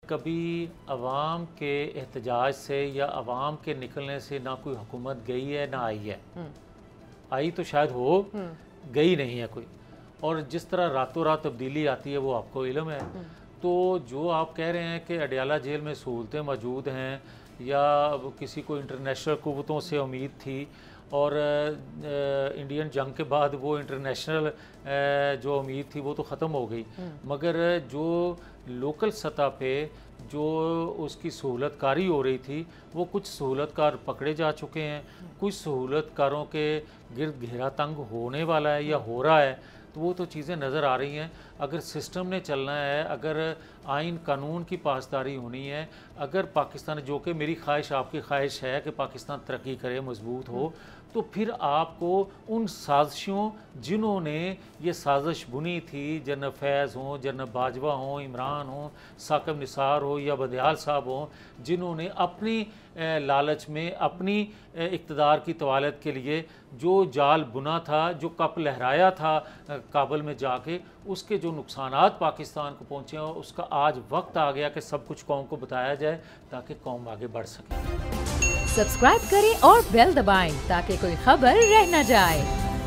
कभी अवाम के एहतजाज से या अवाम के निकलने से ना कोई हुकूमत गई है ना आई है। आई तो शायद हो, गई नहीं है कोई। और जिस तरह रातों रात तब्दीली आती है वो आपको इल्म है। तो जो आप कह रहे हैं कि अडयाला जेल में सहूलतें मौजूद हैं या किसी को इंटरनेशनल कुव्वतों से उम्मीद थी और इंडियन जंग के बाद वो इंटरनेशनल जो उम्मीद थी वो तो ख़त्म हो गई, मगर जो लोकल सतह पे जो उसकी सहूलतकारी हो रही थी वो कुछ सहूलतकार पकड़े जा चुके हैं, कुछ सहूलतकारों के गिर्द घेरा तंग होने वाला है या हो रहा है। तो वो तो चीज़ें नज़र आ रही हैं। अगर सिस्टम ने चलना है, अगर आइन कानून की पासदारी होनी है, अगर पाकिस्तान, जो कि मेरी ख्वाहिश आपकी ख्वाहिश है कि पाकिस्तान तरक्की करे, मजबूत हो, तो फिर आपको उन साजिशों जिन्होंने ये साजिश बुनी थी, जनरल फैज़ हों, जनरल बाजवा हों, इमरान हों, साकिब निसार हो या बंदयाल साहब हों, जिन्होंने अपनी लालच में अपनी इक़्तिदार की तवालत के लिए जो जाल बुना था, जो कप लहराया था काबुल में जाके, उसके जो नुकसानात पाकिस्तान को पहुँचे हैं, उसका आज वक्त आ गया कि सब कुछ कौम को बताया जाए ताकि कौम आगे बढ़ सके। सब्सक्राइब करें और बेल दबाएं ताकि कोई खबर रह न जाए।